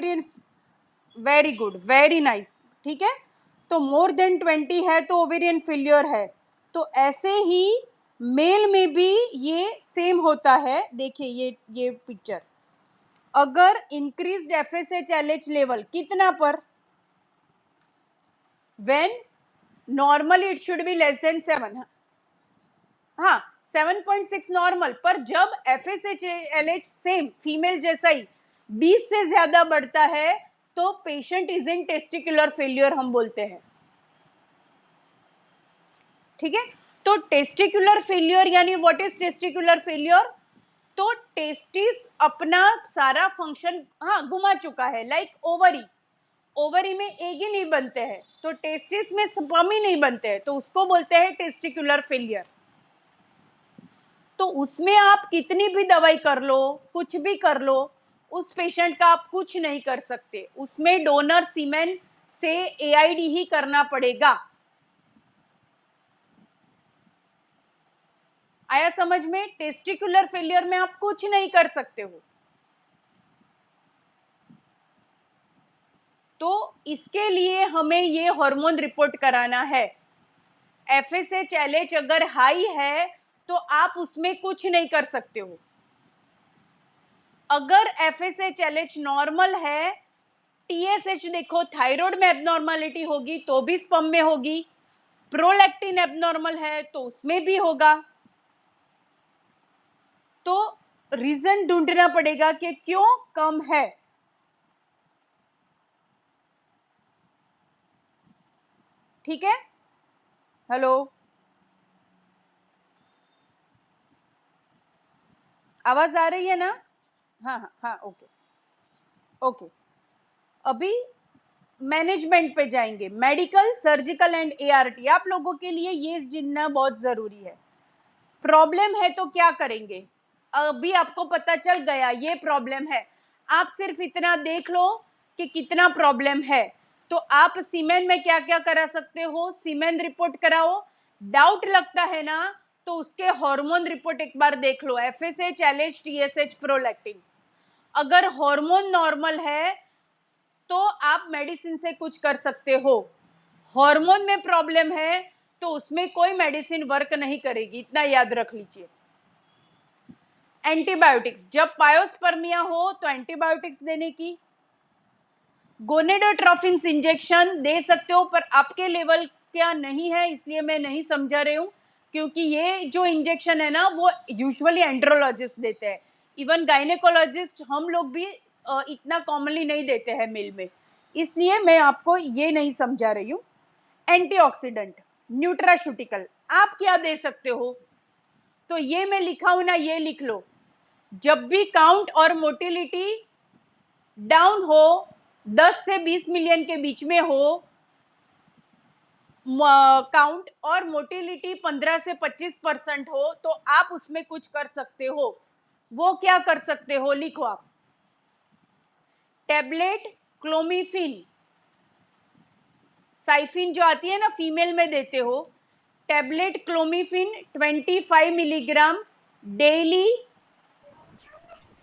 Ovarian, very good, very nice, ठीक है। तो मोर देन 20 है तो ओवेरियन फेल्योर है। तो ऐसे ही मेल में भी ये सेम होता है। देखिए ये पिक्चर, अगर इंक्रीज्ड FSH-LH लेवल कितना पर, when normally it should be less than 7, हाँ 7.6 नॉर्मल, पर जब FSH-LH सेम फीमेल जैसा ही 20 से ज्यादा बढ़ता है तो patient is in testicular failure हम बोलते हैं, ठीक है। तो टेस्टिकुलर फेल्योर यानी व्हाट इज टेस्टिकुलर फेल्योर, तो टेस्टिस अपना सारा फंक्शन हाँ गुमा चुका है, लाइक ओवरी, ओवरी में एग ही नहीं बनते हैं, तो टेस्टिस में स्पर्म ही नहीं बनते हैं, तो उसको बोलते हैं टेस्टिकुलर फेलियर। तो उसमें आप कितनी भी दवाई कर लो, कुछ भी कर लो, उस पेशेंट का आप कुछ नहीं कर सकते, उसमें डोनर सीमेन से AID ही करना पड़ेगा। आया समझ में? टेस्टिकुलर फेलियर में आप कुछ नहीं कर सकते हो। तो इसके लिए हमें ये हार्मोन रिपोर्ट कराना है। FSH-LH अगर हाई है तो आप उसमें कुछ नहीं कर सकते हो। अगर FSH-LH नॉर्मल है, TSH देखो थायराइड में एबनॉर्मलिटी होगी तो भी स्पर्म में होगी, प्रोलैक्टिन एबनॉर्मल है तो उसमें भी होगा। तो रीजन ढूंढना पड़ेगा कि क्यों कम है। ठीक है, हेलो, आवाज आ रही है ना? हाँ हाँ हाँ, ओके ओके। अभी मैनेजमेंट पे जाएंगे, मेडिकल, सर्जिकल एंड ART। आप लोगों के लिए ये जानना बहुत जरूरी है। प्रॉब्लम है तो क्या करेंगे, अभी आपको पता चल गया ये प्रॉब्लम है, आप सिर्फ इतना देख लो कि कितना प्रॉब्लम है। तो आप सीमेन में क्या क्या करा सकते हो, सीमेन रिपोर्ट कराओ, डाउट लगता है ना तो उसके हार्मोन रिपोर्ट एक बार देख लो, FSH-LH TSH प्रोलैक्टिन। अगर हार्मोन नॉर्मल है तो आप मेडिसिन से कुछ कर सकते हो, हार्मोन में प्रॉब्लम है तो उसमें कोई मेडिसिन वर्क नहीं करेगी, इतना याद रख लीजिए। एंटीबायोटिक्स, जब पायोस्पर्मिया हो तो एंटीबायोटिक्स देने की, गोनेडोट्रोफिन इंजेक्शन दे सकते हो, पर आपके लेवल क्या नहीं है इसलिए मैं नहीं समझा रही हूँ, क्योंकि ये जो इंजेक्शन है ना वो यूजुअली एंड्रोलॉजिस्ट देते हैं, इवन गायनेकोलॉजिस्ट हम लोग भी इतना कॉमनली नहीं देते हैं मेल में, इसलिए मैं आपको ये नहीं समझा रही हूँ। एंटीऑक्सीडेंट, न्यूट्रास्यूटिकल, आप क्या दे सकते हो, तो ये मैं लिखा हूं ना, ये लिख लो, जब भी काउंट और मोटिलिटी डाउन हो, 10 से 20 मिलियन के बीच में हो, काउंट और मोटिलिटी 15 से 25% हो, तो आप उसमें कुछ कर सकते हो। वो क्या कर सकते हो, लिखो आप, टेबलेट क्लोमिफिन, साइफिन जो आती है ना फीमेल में देते हो, tablet clomiphene 25 milligram daily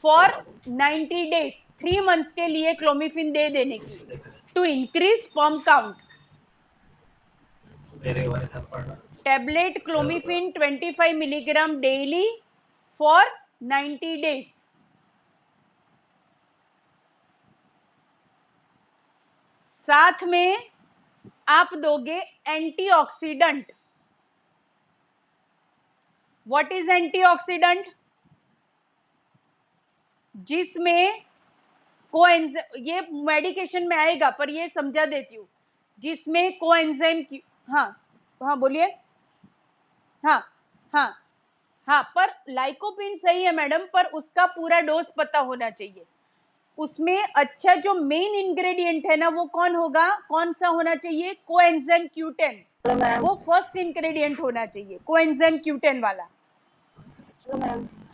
for 90 days, 3 months के लिए क्लोमिफिन दे देने की, to increase sperm count. Tablet clomiphene 25 milligram daily for 90 days. साथ में आप दोगे एंटीऑक्सीडेंट। व्हाट इज एंटीऑक्सीडेंट, जिसमें ये मेडिकेशन में आएगा पर ये समझा देती हूँ, जिसमें कोएंजाइम की, हाँ हाँ बोलिए, हाँ हाँ हाँ, पर लाइकोपिन सही है मैडम, पर उसका पूरा डोज पता होना चाहिए। उसमें अच्छा जो मेन इंग्रेडिएंट है ना वो कौन होगा, कौन सा होना चाहिए, कोएंजाइम Q10, वो फर्स्ट इंग्रेडिएंट होना चाहिए, कोएंजाइम Q10 वाला।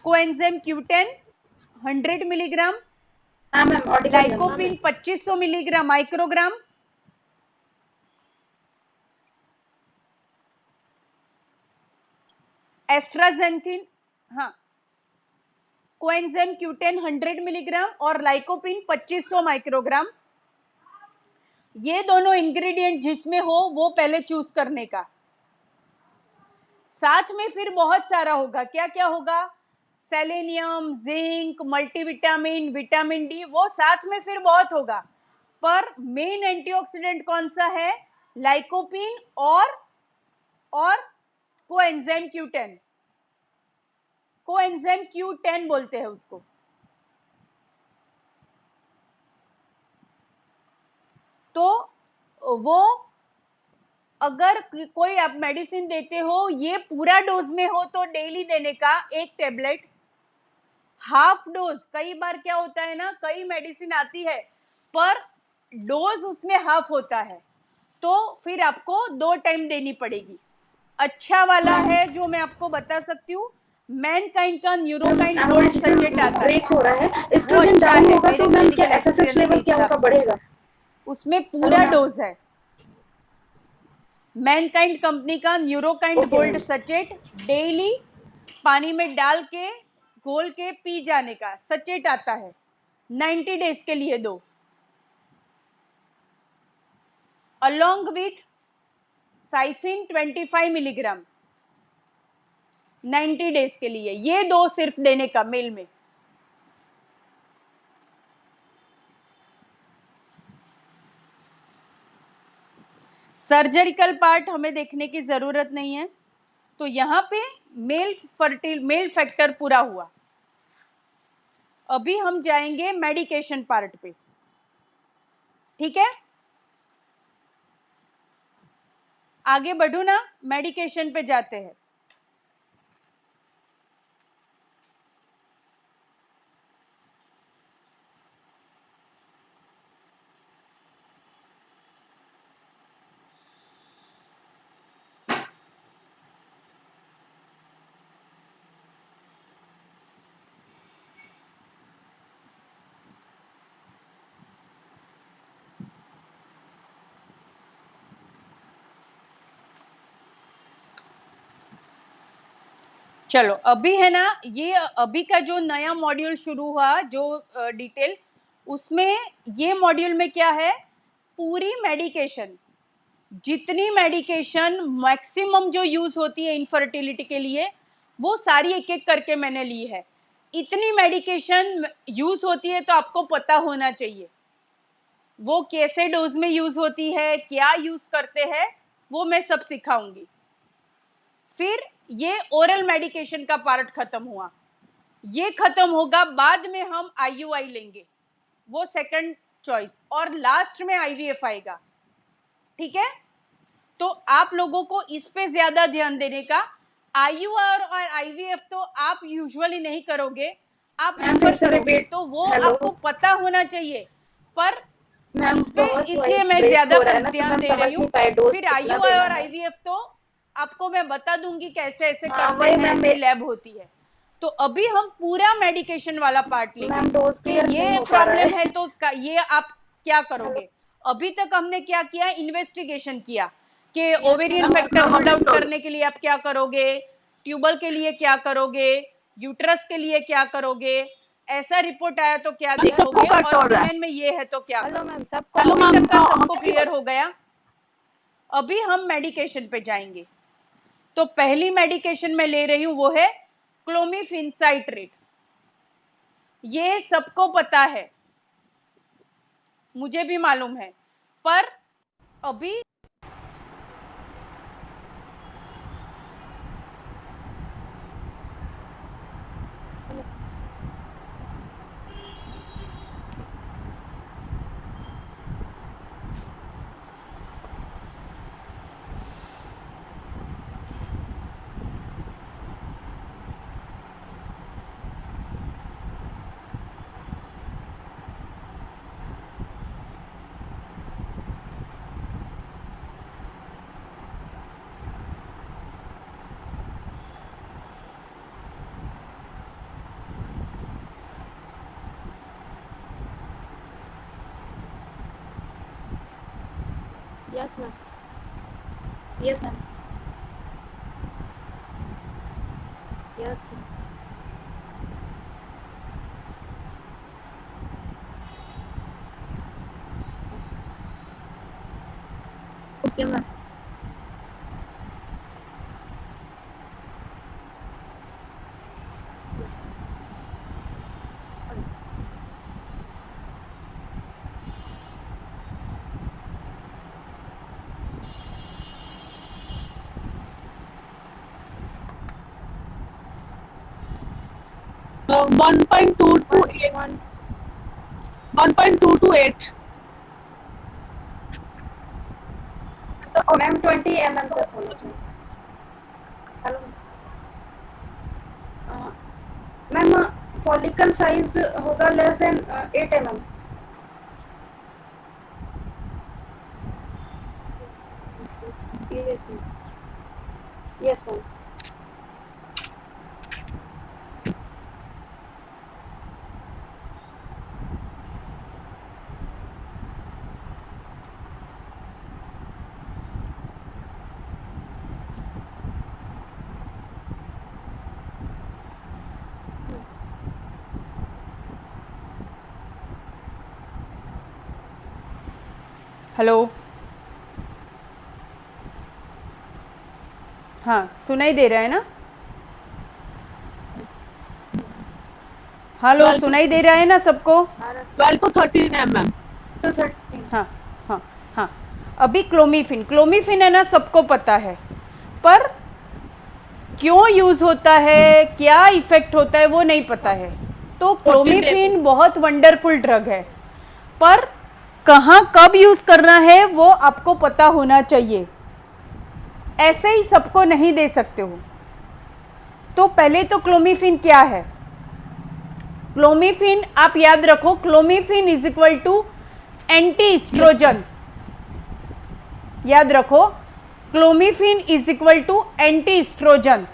Coenzyme Q10 100 milligram, lycopene 2500 milligram microgram, astaxanthin, हाँ कोएंजाइम Q10 100 मिलीग्राम और लाइकोपिन 2500 माइक्रोग्राम। ये दोनों इंग्रेडिएंट जिसमें हो वो पहले चूज करने का। साथ में फिर बहुत सारा होगा। क्या क्या होगा? Selenium, zinc, multivitamin, vitamin D, वो साथ में फिर बहुत होगा। पर मेन एंटीऑक्सीडेंट कौन सा है? लाइकोपिन और कोएंजाइम Q10। कोएंजाइम Q10 बोलते हैं उसको। तो वो अगर कोई आप मेडिसिन देते हो, ये पूरा डोज में हो तो डेली देने का 1 टेबलेट। हाफ डोज, कई बार क्या होता है ना, कई मेडिसिन आती है पर डोज उसमें हाफ होता है, तो फिर आपको 2 टाइम देनी पड़ेगी। अच्छा वाला है जो मैं आपको बता सकती हूँ, मैनकाइंड का न्यूरोकाइंड गोल्ड सचेट आता है। ब्रेक हो रहा है, एस्ट्रोजन डाउन होगा तो मैम क्या एफएसएच लेवल क्या होगा, बढ़ेगा? उसमें पूरा डोज है। मैनकाइंड कंपनी का न्यूरोकाइंड गोल्ड सचेट डेली पानी में डाल के घोल के पी जाने का सचेट आता है। 90 डेज के लिए दो, अलोंग विथ साइफिन 25 मिलीग्राम 90 डेज के लिए। ये दो सिर्फ देने का मेल में। सर्जिकल पार्ट हमें देखने की जरूरत नहीं है, तो यहां पे मेल फैक्टर पूरा हुआ। अभी हम जाएंगे मेडिकेशन पार्ट पे, ठीक है? आगे बढ़ू ना, मेडिकेशन पे जाते हैं। चलो अभी है ना, ये अभी का जो नया मॉड्यूल शुरू हुआ जो डिटेल, उसमें ये मॉड्यूल में क्या है, पूरी मेडिकेशन, जितनी मेडिकेशन मैक्सिमम जो यूज होती है इनफर्टिलिटी के लिए, वो सारी एक एक करके मैंने ली है। इतनी मेडिकेशन यूज होती है तो आपको पता होना चाहिए वो कैसे डोज में यूज होती है, क्या यूज करते हैं, वो मैं सब सिखाऊंगी। फिर ये ओरल मेडिकेशन का पार्ट खत्म हुआ, ये खत्म होगा, बाद में हम IUI लेंगे, वो सेकंड चॉइस, और लास्ट में IVF आएगा, ठीक है? तो आप लोगों को इस पे ज्यादा ध्यान देने का। IUI और IVF तो आप यूजुअली नहीं करोगे, आप प्रेफर करोगे, तो वो आपको पता होना चाहिए। पर मैम इसलिए मैं ज्यादा ध्यान दे रही हूँ। फिर IUI और IVF तो आपको मैं बता दूंगी कैसे ऐसे करते हैं, ऐसी लैब होती है। तो अभी हम पूरा मेडिकेशन वाला पार्ट लेंगे कि ये प्रॉब्लम है तो ये आप क्या करोगे। अभी तक हमने क्या किया, इन्वेस्टिगेशन किया कि ओवेरियन फैक्टर रूल आउट करने के लिए आप क्या करोगे, ट्यूबल के लिए क्या करोगे, यूट्रस के लिए क्या करोगे, ऐसा रिपोर्ट आया तो क्या देखोगे, और सीमेन में ये है तो क्या करोगे। अभी तक का सबको क्लियर हो गया? अभी हम मेडिकेशन पे जाएंगे। तो पहली मेडिकेशन मैं ले रही हूं वो है क्लोमिफेन साइट्रेट। ये सबको पता है, मुझे भी मालूम है, पर अभी Yes, ma'am. Yes, ma'am. Yes, ma'am. Okay ma'am. One point two two eight 1.2 to 8 ma'am 20 mm तक होना चाहिए। हेलो मैम, फॉलिकल साइज होगा less than 8 mm। Yes ma'am, yes ma'am. Hello, हाँ सुनाई दे रहा है ना? हेलो, सुनाई दे रहा है ना सबको? 12 to 13 mm। तो 30। हाँ हाँ हाँ। अभी क्लोमीफिन है ना, सबको पता है, पर क्यों यूज होता है, क्या इफेक्ट होता है, वो नहीं पता है। तो क्लोमीफिन बहुत वंडरफुल ड्रग है, पर कहाँ कब यूज करना है वो आपको पता होना चाहिए। ऐसे ही सबको नहीं दे सकते हो। तो पहले तो क्लोमीफिन क्या है? क्लोमीफिन आप याद रखो, clomiphene is equal to anti estrogen. याद रखो, clomiphene is equal to anti estrogen.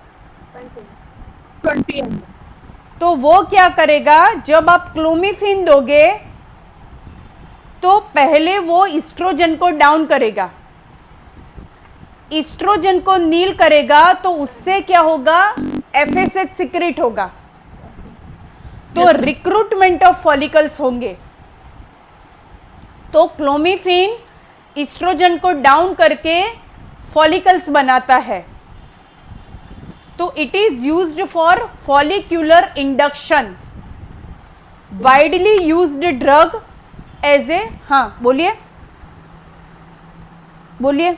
20 mm। तो वो क्या करेगा, जब आप क्लोमीफिन दोगे तो पहले वो एस्ट्रोजन को डाउन करेगा, एस्ट्रोजन को नील करेगा, तो उससे क्या होगा, एफएसएच सिक्रेट होगा, तो रिक्रूटमेंट ऑफ फॉलिकल्स होंगे। तो क्लोमीफिन एस्ट्रोजन को डाउन करके फॉलिकल्स बनाता है। तो it is used for follicular induction, widely used drug as a, हाँ बोलिए बोलिए।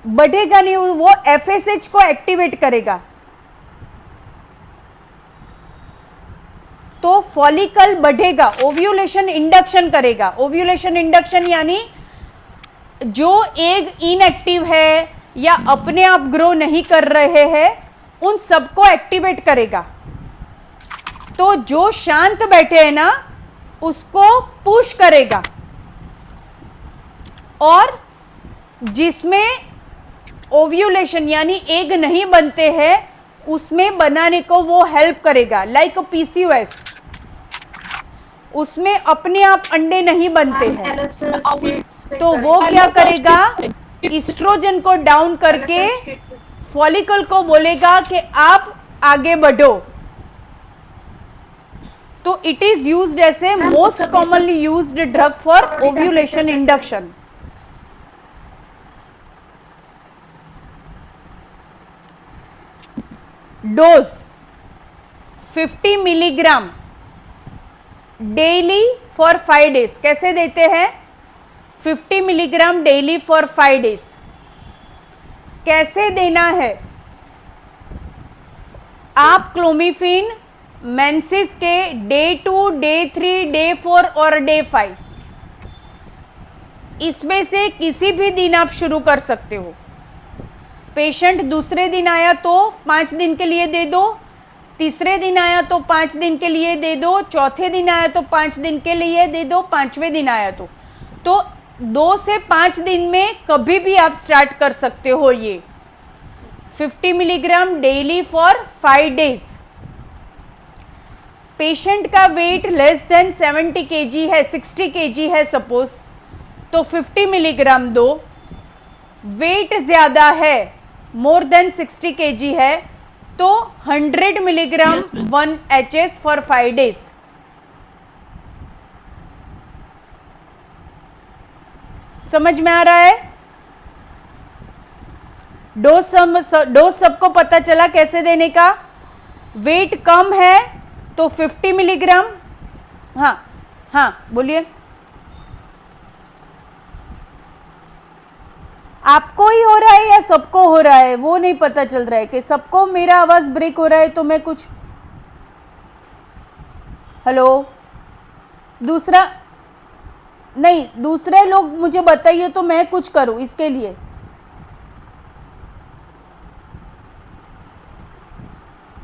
बढ़ेगा नहीं, वो एफएसएच को एक्टिवेट करेगा, तो फॉलिकल बढ़ेगा, ओव्यूलेशन इंडक्शन करेगा। ओव्यूलेशन इंडक्शन यानी जो एग इनएक्टिव है या अपने आप ग्रो नहीं कर रहे हैं, उन सबको एक्टिवेट करेगा। तो जो शांत बैठे हैं ना, उसको पुश करेगा, और जिसमें ओव्यूलेशन यानी एग नहीं बनते हैं, उसमें बनाने को वो हेल्प करेगा। लाइक पीसीओएस, उसमें अपने आप अंडे नहीं बनते हैं, तो वो क्या करेगा, एस्ट्रोजन को डाउन करके फॉलिकल को बोलेगा कि आप आगे बढ़ो। तो it is used as a most commonly used drug for ovulation induction. Dose 50 milligram daily for 5 days. कैसे देते हैं? 50 मिलीग्राम डेली फॉर 5 डेज। कैसे देना है? आप क्लोमीफिन मेंसिस के डे 2, डे 3, डे 4 और डे 5, इसमें से किसी भी दिन आप शुरू कर सकते हो। पेशेंट दूसरे दिन आया तो 5 दिन के लिए दे दो, तीसरे दिन आया तो 5 दिन के लिए दे दो, चौथे दिन आया तो 5 दिन के लिए दे दो, 5वें दिन आया तो 2 से 5 दिन में कभी भी आप स्टार्ट कर सकते हो। ये 50 milligram daily for 5 days. Patient का वेट लेस देन 70 kg है, 60 kg है सपोज, तो 50 मिलीग्राम दो। वेट ज़्यादा है, मोर देन 60 kg है, तो 100 मिलीग्राम 1 HS फॉर 5 डेज। समझ में आ रहा है? डोज सबको पता चला कैसे देने का? वेट कम है तो 50 मिलीग्राम। हाँ हाँ बोलिए। आपको ही हो रहा है या सबको हो रहा है वो नहीं पता चल रहा है कि सबको मेरा आवाज ब्रेक हो रहा है तो मैं कुछ। हेलो, दूसरा नहीं, दूसरे लोग मुझे बताइए तो मैं कुछ करूं इसके लिए।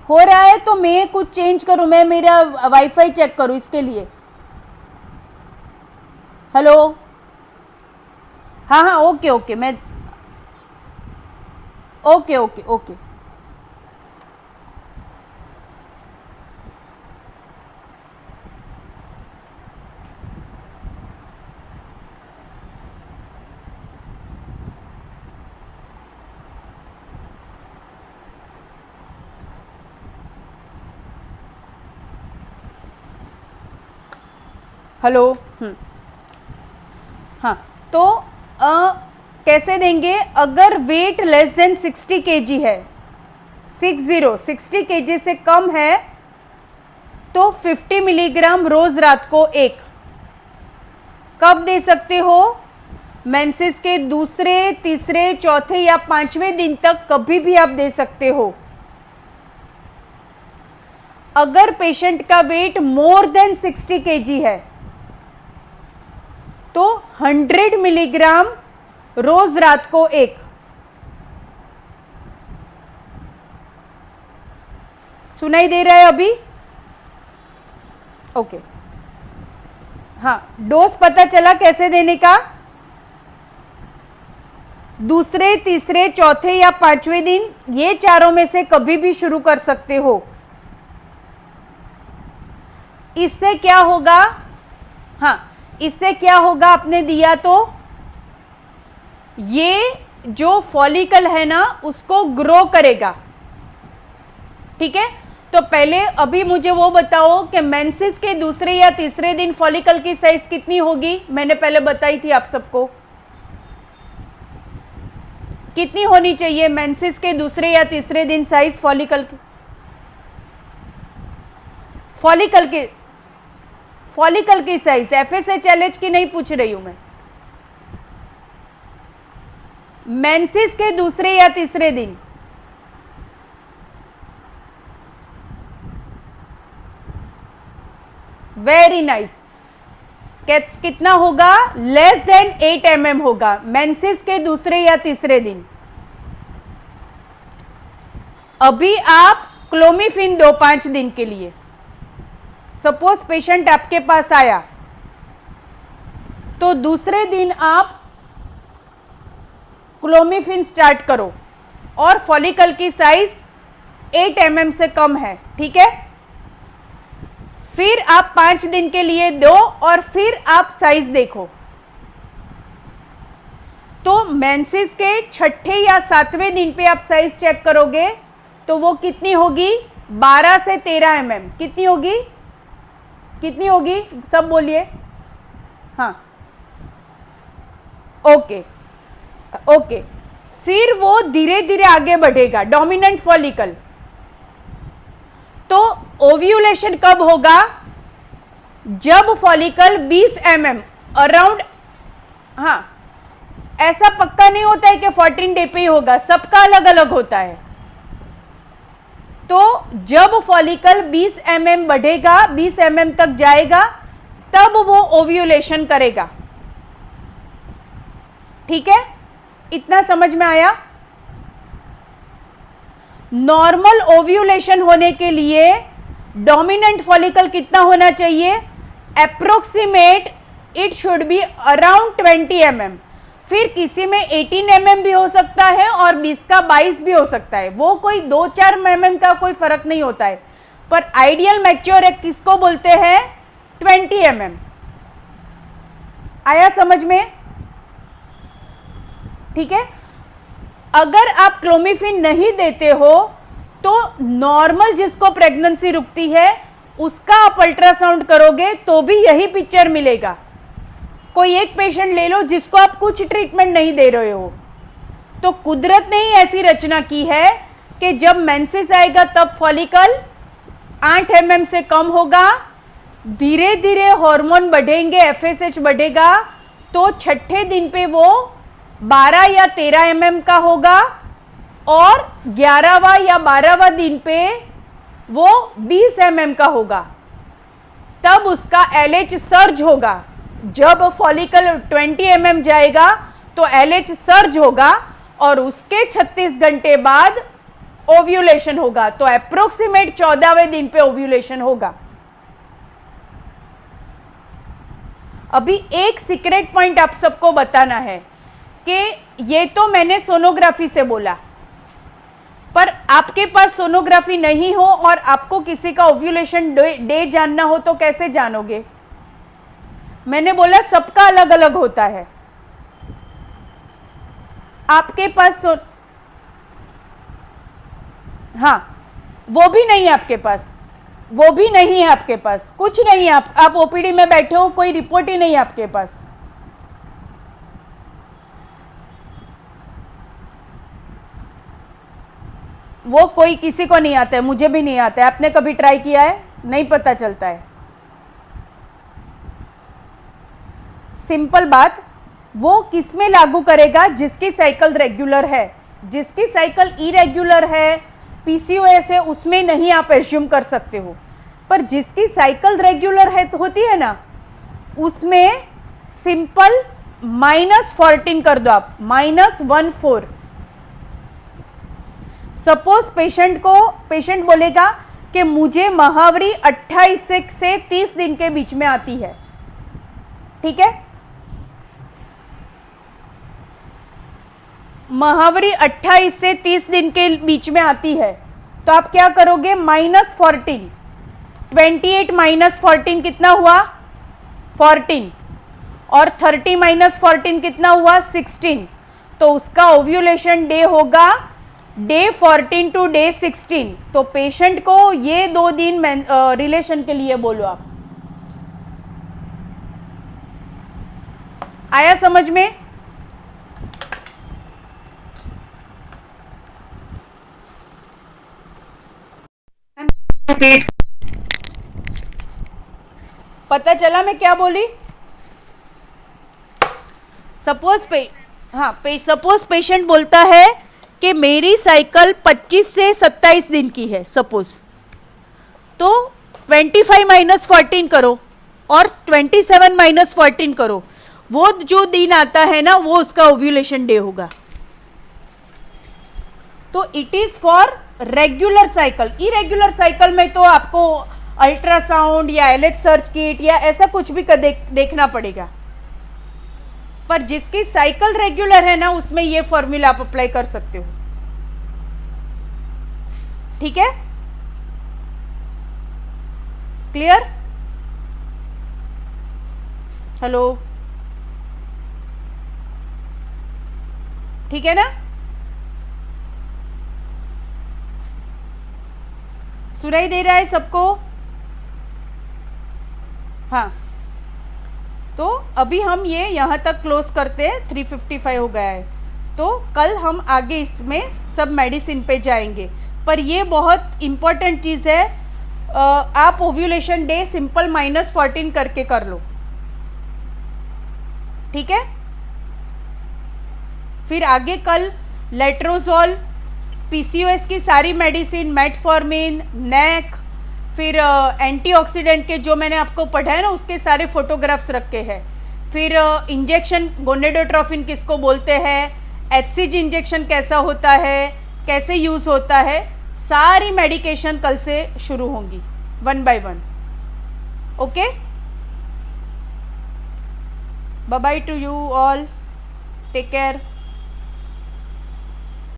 हो रहा है तो मैं कुछ चेंज करूं, मैं मेरा वाईफाई चेक करूं इसके लिए। हेलो, हाँ हाँ ओके ओके, मैं ओके ओके ओके। हेलो, हाँ तो कैसे देंगे? अगर वेट लेस देन 60 केजी है, 60 केजी से कम है तो 50 मिलीग्राम रोज रात को एक। कब दे सकते हो? मेंसेस के दूसरे, तीसरे, चौथे या पांचवें दिन तक कभी भी आप दे सकते हो। अगर पेशेंट का वेट मोर देन 60 केजी है तो 100 मिलीग्राम रोज रात को एक। सुनाई दे रहा है अभी? ओके, हाँ डोज पता चला कैसे देने का? दूसरे, तीसरे, चौथे या पांचवें दिन, ये चारों में से कभी भी शुरू कर सकते हो। इससे क्या होगा? हाँ, इससे क्या होगा? आपने दिया तो ये जो फॉलिकल है ना उसको ग्रो करेगा, ठीक है? तो पहले अभी मुझे वो बताओ कि मेंसेस के दूसरे या तीसरे दिन फॉलिकल की साइज कितनी होगी? मैंने पहले बताई थी आप सबको। कितनी होनी चाहिए मेंसेस के दूसरे या तीसरे दिन साइज फॉलिकल की? फॉलिकल की साइज FSH-LH की नहीं पूछ रही हूं मैं, मेंसेस के दूसरे या तीसरे दिन। Very nice. कितना होगा? लेस देन 8 mm होगा मेंसेस के दूसरे या तीसरे दिन। अभी आप क्लोमिफिन दो 5 दिन के लिए। सपोज पेशेंट आपके पास आया तो दूसरे दिन आप क्लोमिफिन स्टार्ट करो और फॉलिकल की साइज 8 mm से कम है, ठीक है? फिर आप 5 दिन के लिए दो और फिर आप साइज देखो। तो मेंसेस के छठे या 7वें दिन पे आप साइज चेक करोगे तो वो कितनी होगी? 12 से 13 mm। कितनी होगी? कितनी होगी? सब बोलिए। हाँ ओके ओके। फिर वो धीरे धीरे आगे बढ़ेगा, डोमिनेंट फॉलिकल। तो ओव्यूलेशन कब होगा? जब फॉलिकल 20 mm अराउंड, हाँ ऐसा पक्का नहीं होता है कि 14 डे पे ही होगा, सबका अलग अलग होता है। तो जब फॉलिकल 20 mm बढ़ेगा, 20 mm तक जाएगा, तब वो ओव्यूलेशन करेगा, ठीक है? इतना समझ में आया? नॉर्मल ओव्यूलेशन होने के लिए डोमिनेंट फॉलिकल कितना होना चाहिए? Approximate it should be around 20 mm। फिर किसी में 18 mm भी हो सकता है और 20 का 22 भी हो सकता है, वो कोई 2-4 mm का कोई फर्क नहीं होता है। पर आइडियल मैच्योर किसको बोलते हैं? 20 mm। आया समझ में? ठीक है। अगर आप क्लोमिफिन नहीं देते हो तो नॉर्मल जिसको प्रेगनेंसी रुकती है उसका आप अल्ट्रासाउंड करोगे तो भी यही पिक्चर मिलेगा। कोई एक पेशेंट ले लो जिसको आप कुछ ट्रीटमेंट नहीं दे रहे हो। तो कुदरत ने ही ऐसी रचना की है कि जब मेंसेस आएगा तब फॉलिकल 8 mm से कम होगा, धीरे धीरे हार्मोन बढ़ेंगे, FSH बढ़ेगा, तो छठे दिन पे वो 12 या 13 mm का होगा और 11वां या 12वां दिन पे वो 20 mm का होगा। तब उसका LH सर्ज होगा। जब फॉलिकल 20 mm जाएगा तो LH सर्ज होगा और उसके 36 घंटे बाद ओव्यूलेशन होगा। तो अप्रोक्सीमेट 14वें दिन पे ओव्यूलेशन होगा। अभी एक सीक्रेट पॉइंट आप सबको बताना है कि ये तो मैंने सोनोग्राफी से बोला, पर आपके पास सोनोग्राफी नहीं हो और आपको किसी का ओव्यूलेशन डे जानना हो तो कैसे जानोगे? मैंने बोला सबका अलग अलग होता है। आपके पास हाँ, वो भी नहीं है आपके पास, वो भी नहीं है आपके पास, कुछ नहीं है। आप ओपीडी में बैठे हो, कोई रिपोर्ट ही नहीं है आपके पास। वो कोई किसी को नहीं आता है, मुझे भी नहीं आता है। आपने कभी ट्राई किया है? नहीं पता चलता है। सिंपल बात, वो किस में लागू करेगा? जिसकी साइकिल रेगुलर है। जिसकी साइकिल इरेगुलर है, पीसीओएस है, उसमें नहीं आप एज्यूम कर सकते हो। पर जिसकी साइकिल रेगुलर है तो होती है ना, उसमें सिंपल -14 कर दो आप, -14। सपोज पेशेंट बोलेगा कि मुझे महावरी 28 से 30 दिन के बीच में आती है, ठीक है? महावरी 28 से 30 दिन के बीच में आती है, तो आप क्या करोगे? -14, 28 -14 कितना हुआ? 14, और 30 -14 कितना हुआ? 16। तो उसका ओव्यूलेशन डे होगा डे 14 टू डे 16। तो पेशेंट को ये 2 दिन रिलेशन के लिए बोलो आप। आया समझ में? पता चला मैं क्या बोली? सपोज पेशेंट बोलता है कि मेरी साइकिल 25 से 27 दिन की है सपोज, तो 25 -14 करो और 27 -14 करो, वो जो दिन आता है ना वो उसका ओव्यूलेशन डे होगा। तो it is for regular cycle. Irregular cycle में तो आपको अल्ट्रासाउंड या LH सर्च किट या ऐसा कुछ भी देखना पड़ेगा। पर जिसकी साइकिल रेगुलर है ना, उसमें ये फॉर्मूला आप अप्लाई कर सकते हो, ठीक है? क्लियर? हेलो, ठीक है ना? सुनाई दे रहा है सबको? हाँ, तो अभी हम ये यहाँ तक क्लोज करते हैं। 3:55 हो गया है, तो कल हम आगे इसमें सब मेडिसिन पे जाएंगे। पर ये बहुत इम्पॉर्टेंट चीज़ है, आप ओव्यूलेशन डे सिंपल -14 करके कर लो, ठीक है? फिर आगे कल लेट्रोजोल, पीसीओएस की सारी मेडिसिन, मेटफॉर्मिन, नेक, फिर एंटीऑक्सीडेंट के जो मैंने आपको पढ़ाया ना उसके सारे फोटोग्राफ्स रखे हैं। फिर इंजेक्शन गोनेडोट्रोफिन किसको बोलते हैं, HCG इंजेक्शन कैसा होता है, कैसे यूज़ होता है, सारी मेडिकेशन कल से शुरू होंगी 1 by 1। Okay, bye bye to you all, take care.